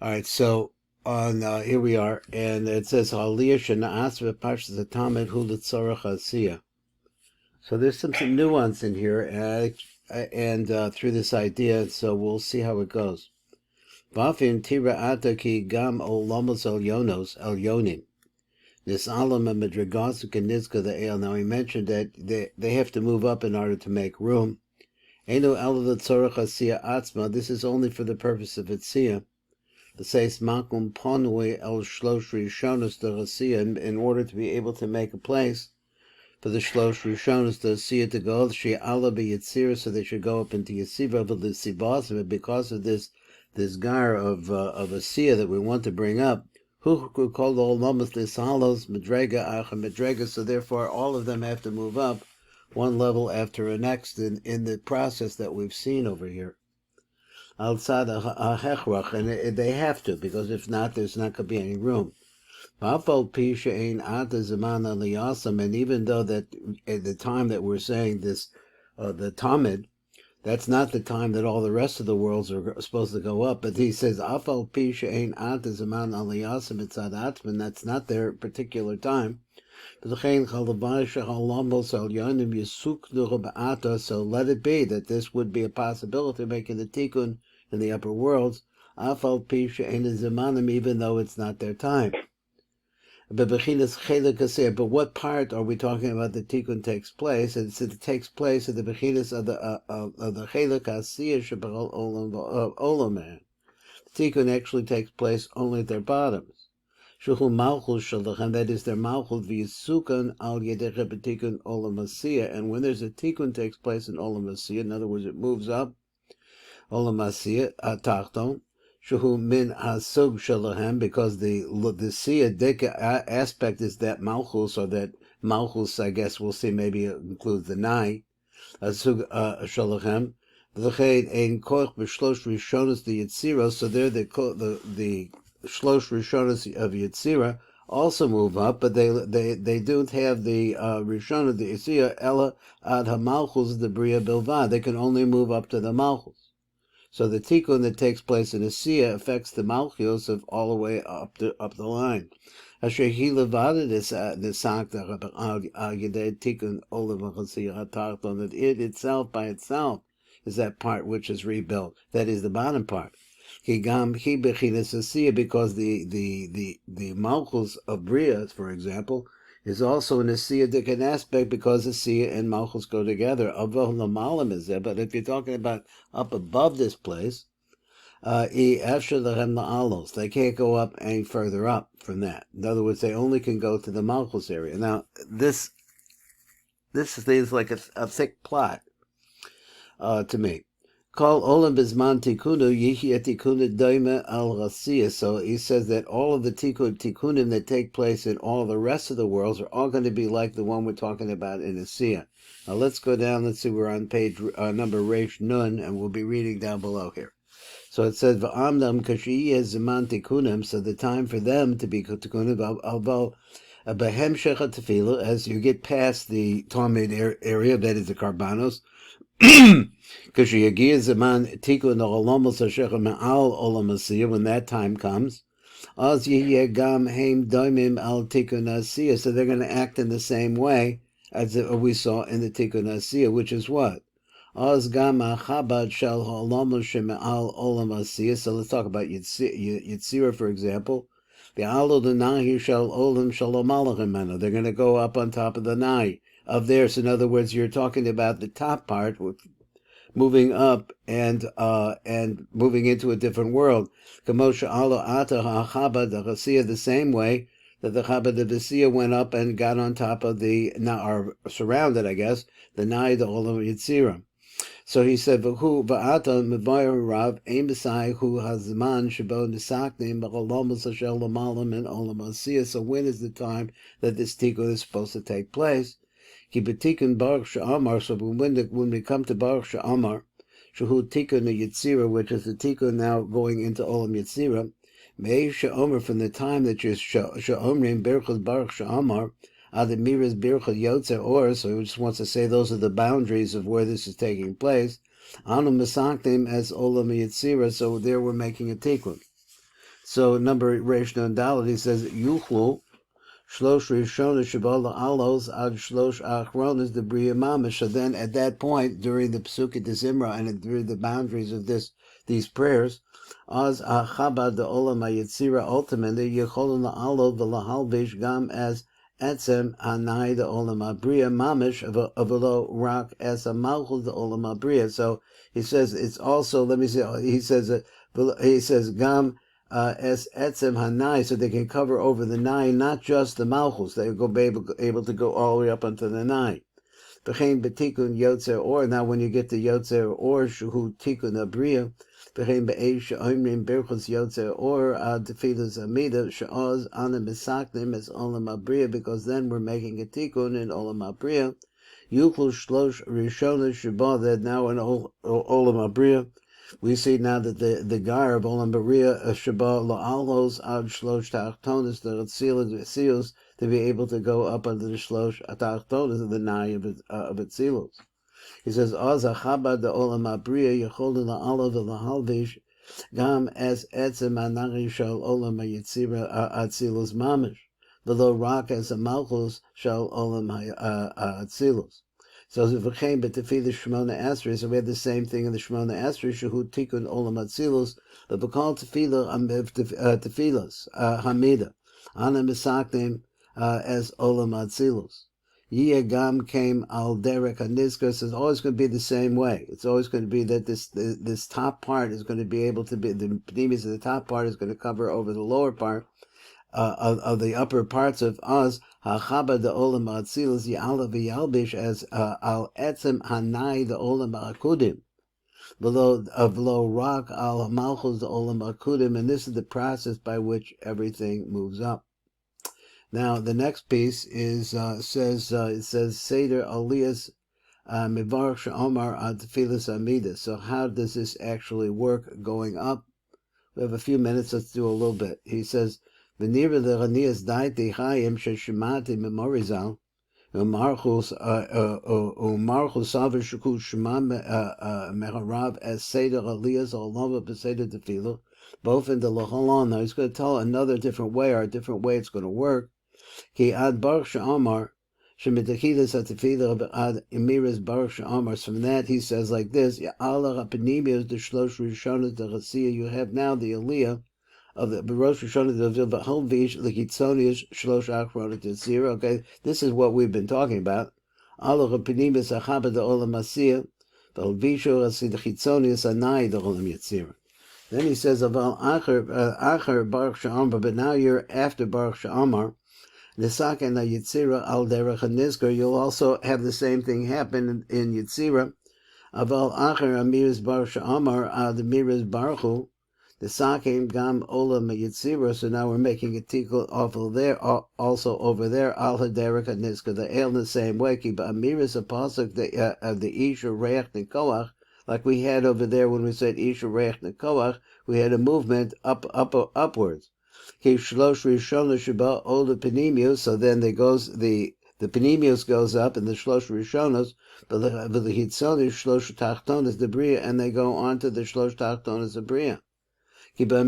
All right, so on here we are, and it says Aliyah Shana'as v'Parshas Tamid Hu L'Tzorach Asiyah. So there's some nuance in here, and through this idea, so we'll see how it goes. Vafin tira ata ki gam olamos el yonim. This alam and madrigas kenizka the el. Now he mentioned that they have to move up in order to make room. Eno el L'Tzorach Asiyah atzma. This is only for the purpose of Itziyah. The says makum ponui el shlosh rishonos the Rasiyah, in order to be able to make a place for the shlosh rishonos the Rasiyah to go. She Allah be yitzira, so they should go up into Yisiva, but the sibas, because of this gar of Asiyah that we want to bring up. Who could call all lamas lisalos medrega acha medrega? So therefore, all of them have to move up one level after the next in the process that we've seen over here. Outside of hechrach, and they have to, because if not, there's not going to be any room. And even though that at the time that we're saying this, the Tamid, that's not the time that all the rest of the worlds are supposed to go up. But he says, that's not their particular time. So let it be that this would be a possibility of making the tikkun in the upper worlds, even though it's not their time. But what part are we talking about the tikkun takes place? And since it takes place at the bechinas of the chelik asiyah shebechol olam, the tikkun actually takes place only at their bottoms. Shuhu malchus shalachem, that is their malchus v'yisukan al yedecha b'tikkun olam asiyah. And when there's a tikkun takes place in olam asiyah, in other words, it moves up olam asiyah tachton. Shuhu min hasug shalahem, because the siyah deka aspect is that malchus, or that malchus, I guess we'll see, maybe it includes the nai hasug shalahem. V'chein ein koich b'shlosh rishonos the yitzira, so there the shlosh rishonos of yitzira also move up, but they don't have the rishon of the yitzira ella ad hamalchus the bria bilvad. They can only move up to the malchus. So the tikkun that takes place in Asiyah affects the malchus of all the way up the line. Asher he levaded tikkun that it itself by itself is that part which is rebuilt. That is the bottom part. Because the malchus of Bria, for example, is also an Asiyah aspect, because Asiyah and Malchus go together. Is there, but if you're talking about up above this place, they can't go up any further up from that. In other words, they only can go to the Malchus area. Now, this seems like a thick plot to me. Call olam bizman tikunu yihi tikunu doime al rasiyah. So he says that all of the tikkunim that take place in all the rest of the worlds are all going to be like the one we're talking about in Asiyah. Now let's go down. Let's see, we're on page number Reish Nun, and we'll be reading down below here. So it says v'amdam kashiyeh zaman tikunim. So the time for them to be tikunim, although behem shecha tefilah, as you get past the Talmud area, that is the karbanos. When that time comes, so they're going to act in the same way as we saw in the Tikkun Asiyah, which is what? So let's talk about Yitzira, for example. They're going to go up on top of the Nai of theirs. In other words, you're talking about the top part, moving up and moving into a different world. The same way that the Chabad of the Asiyah went up and got on top of or surrounded, I guess, the Nai, the Olam Yitzira. So he said, "V'hu va'ata mevayer Rav ein b'sai hu hazman shebo nisaknim b'cholomus asher l'malam and olam asiyah." So when is the time that this tikkun is supposed to take place? Ki b'tikkun baruch she'amar. So when we come to baruch she'amar, shehu tikkun yitzira, which is the tikkun now going into olam yitzira, mei she'omer, from the time that you're she'omrim berachos baruch she'amar. Adamiras Bircha Yotzer, or, so he just wants to say those are the boundaries of where this is taking place. Anu Mesaktim as Olam Yitzira, so there we're making a tikkun. So number Reish Nun Dalet, he says Yuchlu Shlosh Rishona Shabbat Alos Ad Shlosh Achronas the Bria Mamish. So then at that point, during the Pesukah de Zimra and during the boundaries of these prayers, Az Achabad the Olam HaYetzira ultimately Yecholon La'alot V'Lahalvish Gam as Etzem Hanai the Olam HaBria Mamish of a low rock as a Malchus the Olam HaBria. So he says it's also, let me see, he says Gam as etzem hanai, so they can cover over the nine, not just the malchus. They will be able to go all the way up onto the nine. B'chein betikun yotzer or. Now, when you get to yotzer or, shuhu tikun abriya, b'chein be'eish she'omrim berchus yotzer or tefilas amida she'oz ana misaknim as olam abriya, because then we're making a tikun in olam abriya. Yuklu shlosh rishona sheba, that now in olam abriya. We see now that the gar of Olam Bariya Shabbat La'alos Ad Shlosh Ta'achtonis, the Tzilus, to be able to go up under the Shlosh Ta'achtonis of the Nai of Tzilus. He says, Oz Achabad the Olam Bariya Yecholin La'alav La'halvish Gam as Etzem Anari Shal Olam HaYetzira Atzilus Mamish, V'lo Rak as a Malchus Shal Olam HaYetzilus. So v'chein b'tefilah Shmona Esrei. So we have the same thing in the Shmona Esrei. Shehu tikun olam atzilus. But b'kol tefilas hamida ana misaknim as olam atzilus. Yeh gam came al derek hanizkar. So it's always going to be the same way. It's always going to be that this top part is going to be able to be, the pnimis of the top part is going to cover over the lower part. Of the upper parts of us, hachaba the olam atzilus ya'ala v'yalbish as al etzem hanai the olam akudim, below rock al malchus the olam akudim, and this is the process by which everything moves up. Now the next piece is it says Seder Aliyas Mivarach She'omar ad Tefilas Amida. So how does this actually work going up? We have a few minutes. Let's do a little bit. He says. V'nira l'chanias daiti chayim sheshemati memorizal u'marchus savar shukut shema meharav as seder aliyas olava b'seder tefilah, both in the Lachalan. Now he's going to tell another different way, or a different way it's going to work. Ki ad baruch she'amar shemitachilas hatefilah ad emiras baruch she'amar. From that he says like this: Ya'ala ha'penimios the shlosh rishonas the chasiyah. You have now the aliyah of the Rosh Hashanah the Halvish Likitzonius Shlosh Achrona to 0. Okay, this is what we've been talking about. Allah Penimis Achaba the Olam Asiyah, the Halvisho Asidichitzonius Anai the Olam Yetzira. Then he says about Acher Baruch Sha'amar, but now you're after Baruch Sha'amar. Nisak and Yetzira al Derech Nizkar. You'll also have the same thing happen in Yetzira. Aval Acher Amiris Baruch Sha'amar ad Miris Baruchu. The Sakim Gam Olam Yitzira, so now we're making a tikul off of there, also over there, Al Haderek Niska, the ale in the same way, Kiba Amiris Apostle of the Isha Reach Nikoach, like we had over there when we said Isha Reach Nikoach, we had a movement upwards. Ki Shlosh Rishona Shaba Ola Penimius, so then there goes the Penimius goes up and the Shlosh Rishonos, but the Hitzonis Shlosh Tachtonis the Bria, and they go on to the Shlosh Tachtonis the Bria. So when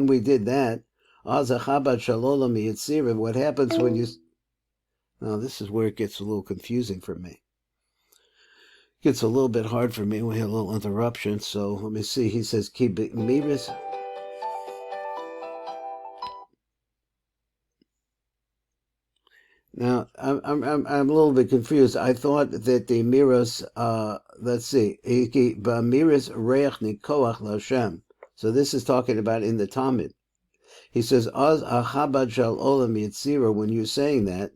we did that, what happens when you... Now this is where it gets a little confusing for me. It gets a little bit hard for me. We had a little interruption, so let me see. He says, Now, I'm a little bit confused. I thought that the miras, let's see, miras reich nikoach l'Hashem. So this is talking about in the Talmud. He says, Az achabad shal olam yetzira. When you're saying that,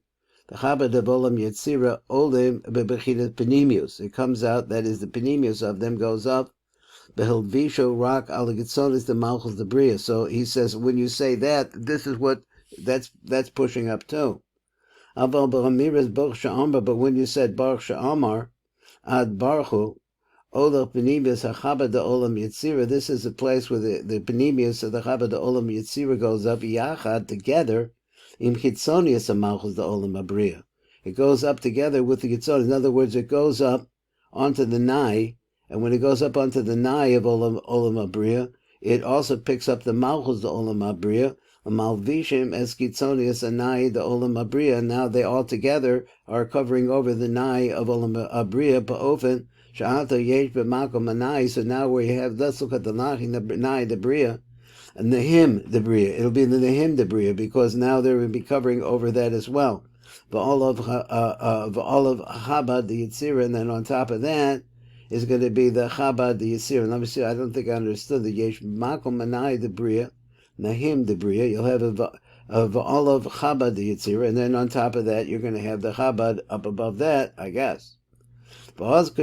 the chabad of olam yetzira olim bebechidat penimius. It comes out, that is, the penimius of them goes up. Behilvisho rak aligitzonis the malchus the bria. So he says, when you say that, this is what that's pushing up too. But when you said Baruch Sha'amar, Ad Baruchu, Ola Penimius HaChabad Olam Yetzira, this is a place where the Penimius of the Chabad Olam Yetzira goes up, Yachad, together, Im Chitzonius HaMalchus the Olam Abriya. It goes up together with the Chitzonius. In other words, it goes up onto the Nai, and when it goes up onto the Nai of Olam Abriya, it also picks up the Malchus, the Olam Abriya, Malvishim es Kitzonius Anai, the Olam Abriya. Now they all together are covering over the Nai of Olam Abriya, Ba'ofen, Sha'ata Yesh B'makom Anai. So now we have, let's look at the Nai, the Briya, and the Him, the Briya. It'll be the Him, the Briya, because now they will be covering over that as well. All of Chabad, the Yitzira, and then on top of that is going to be the Chabad, the Yitzira. And let me see, I don't think I understood the Yesh Makom Manai, the Briya, Nahim, the Briya. You'll have all of Chabad, the Yitzira, and then on top of that, you're going to have the Chabad up above that, I guess. So now you're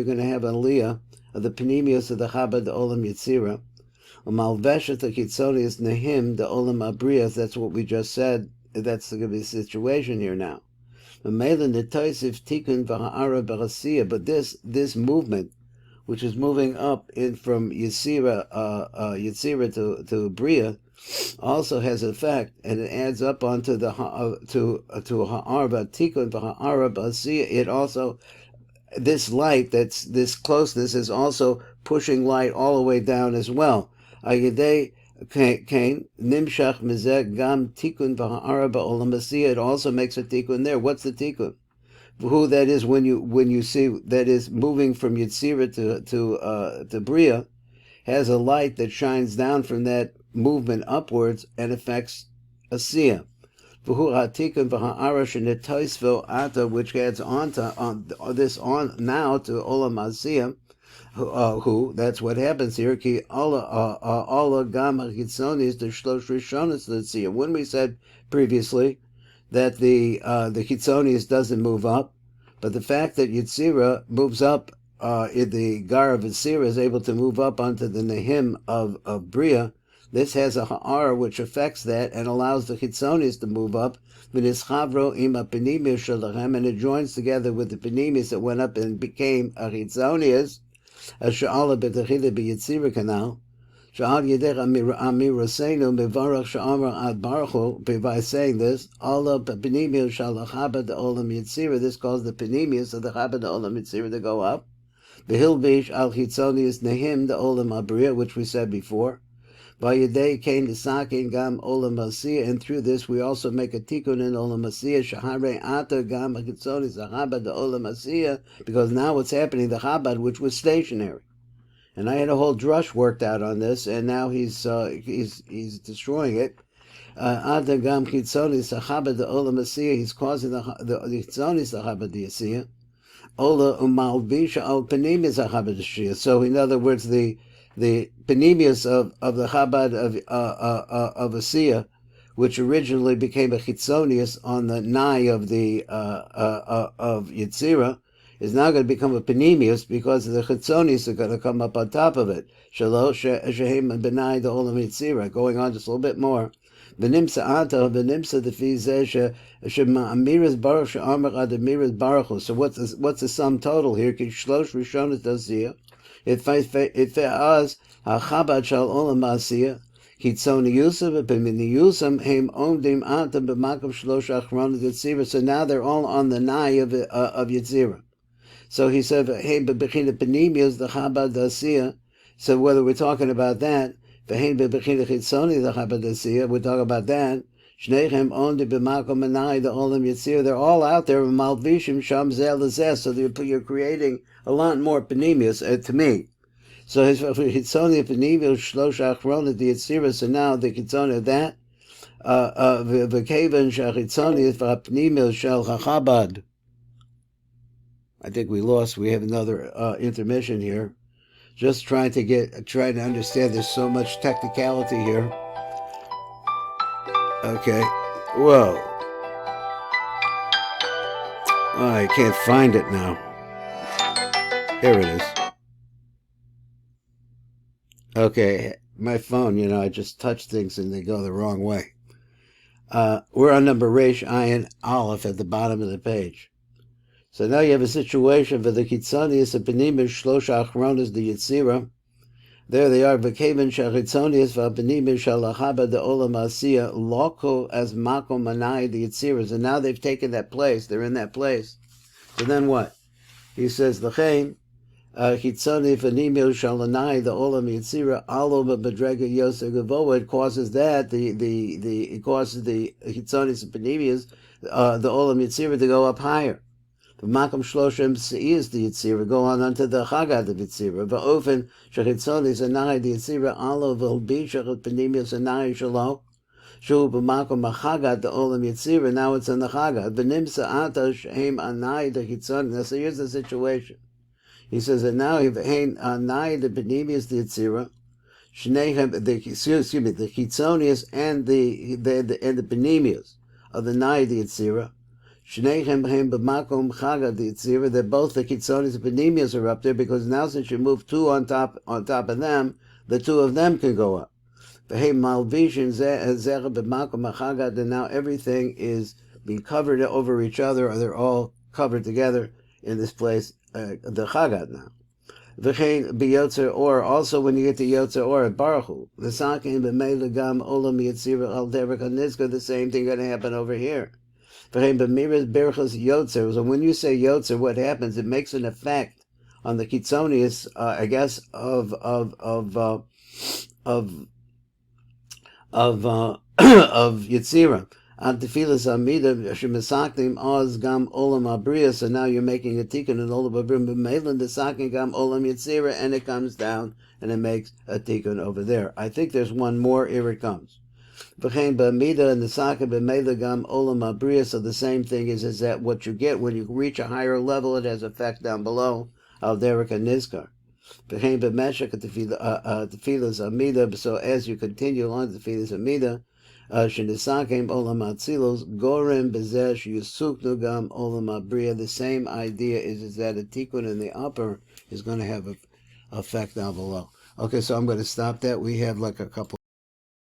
going to have an aliyah of the Panemius of the Chabad, the Olam Yitzira. Malveshet the Kitzonius Nahim, the Olam Abriya. That's what we just said. That's going to be the situation here now. But this movement, which is moving up in from Yitzira to Briya, also has effect, and it adds up onto the to Ha'arba Tikun Ha'arba Asiya. It also, this light, that's this closeness, is also pushing light all the way down as well. Ayidei Kain Nimshach Mizeh Gam Tikun V'Ha'ara Ba'Olam Asiya. It also makes a tikun there. What's the tikun? Who that is when you see that is moving from Yitzira to Briya, has a light that shines down from that movement upwards and affects Asiya. V'hu Hatikun V'Ha'ara Shenetoisvo Ata, which adds on now to Olam Asiya. That's what happens here. Ki Allah Gama Chitzonis the Shlosh Rishonis L'Tziyah. When we said previously that the Chitzonis doesn't move up, but the fact that Yitzira moves up, the Gar of Yitzira is able to move up onto the Nehim of Briya, this has a Ha'ar which affects that and allows the Chitzonis to move up. And it joins together with the Penimis that went up and became a Chitzonius. Sha'ala b'techila b'yitzira canal, sha'al yedech amirosenu mevarach sha'amar ad baruchu. By saying this, Allah b'penimius shal chabad olam yitzira. This caused the penimius of the chabad olam yitzira to go up. V'hilbish al chitzonius nehim the olam abriya, which we said before. Vayedei kain l'sakin gam olam asiya, and through this we also make a tikkun in olam asiya. Shahare ata gam chitzonius chabad the olam asiya, because now what's happening, the chabad which was stationary, and I had a whole drush worked out on this, and now he's destroying it. Ata gam chitzonius chabad the olam asiya, he's causing the chitzonius chabad the asiya. Ola umalvisha al penimis chabad the. So in other words, the Panemius of the Chabad of Asiya, which originally became a Chitzonius on the Nai of the of Yitzira, is now going to become a Panemius because the Chitzonius are going to come up on top of it. Shalosh Shehem Benai the Olam Yitzira. Going on just a little bit more. V'nimsa ata v'nimsa defizeh she'amiras baruch she'amar ad amiras baruch. So what's the sum total here? Kishlosh Rishonas Asiya. It fe'az ha'chabad shal olam asiya kitzoni yusam b'mini yusam heim omdim ata b'makom shlosh achronas yitzira. So now they're all on the nai of Yitzira. So he said, hey, b'bechina penimius the chabad asiya. So whether we're talking about that, v'hein b'bechina chitzoni the chabad asiya, we're talking about that. Shnechem omdim b'makom anai the olam yitzira. They're all out there with malvishim sham zeh l'zeh. So you're creating a lot more penimius to me. So his Hitzoni penimius shlosh achronas the Yitzira. So now the Hitzoni of that v'kevan shachitzoni v'penimius shel chachabad. I think we have another intermission here. Just trying to understand. There's so much technicality here. Okay. Whoa. Oh, I can't find it now. Here it is. Okay, my phone, I just touch things and they go the wrong way. We're on number Reish Ayin Aleph at the bottom of the page. So now you have a situation for the Kitzonius and Penimius Shlosh Achronas the Yitzira. There they are, V'keven Shachitzonius v'Penimius Shalachaba the Olam Asiya Loko as Mako Manai the Yitziras. And now they've taken that place, they're in that place. So then what? He says, L'chein, Chitzoni v'nimil shalanai the olam yitzira alo b'madrega yoser gavoa. It causes that it causes the chitzonis and panemius the olam yitzira to go up higher. The makam shloshem is the yitzira go on unto the chagad of yitzira. Va'ofen shechitzonis anai the yitzira alo v'lbishach panemius anai shalo. Shu b'makom achagad the olam yitzira. Now it's in the chagad. V'nimsa ata shehem anai the chitzonis. Now so here's the situation. He says that now if hein anai the benemius the yitzira, shneihem the chitzonius and the benemius of the nai the yitzira, shneihem hein b'makom chagad the yitzira. That both the chitzonius and benemius are up there because now since you move two on top of them, the two of them can go up. V'hei malvishin zeh b'makom chagad, and now everything is being covered over each other, or they're all covered together in this place. The Chagad now. V'chein b'yotzer or, also when you get to yotzer or at Baruch Hu, the sakin b'mei gam olam yitzira al derek hanizka, the same thing going to happen over here. V'chein b'miras berachos yotzer. So when you say yotzer, what happens? It makes an effect on the kitzonius, I guess, of yitzira. At tefilah amida shemesaktim oz gam olam abriya. So now you're making a tikkun and olam abriya b'meilan desakin gam olam yitzira, and it comes down and it makes a tikkun over there. I think there's one more. Here it comes. V'chein b'amida and desakin b'meilan gam olam abriya. So the same thing is that what you get when you reach a higher level, it has effect down below. Al derek and nizkar. V'chein b'meshach tefilah amida. So as you continue along the tefilah amida. Shenisakim olam atzilos gorem bezesh yusuknu gam olam abriya. The same idea is that a tikkun in the upper is going to have an effect down below. Okay, so I'm going to stop that. We have like a couple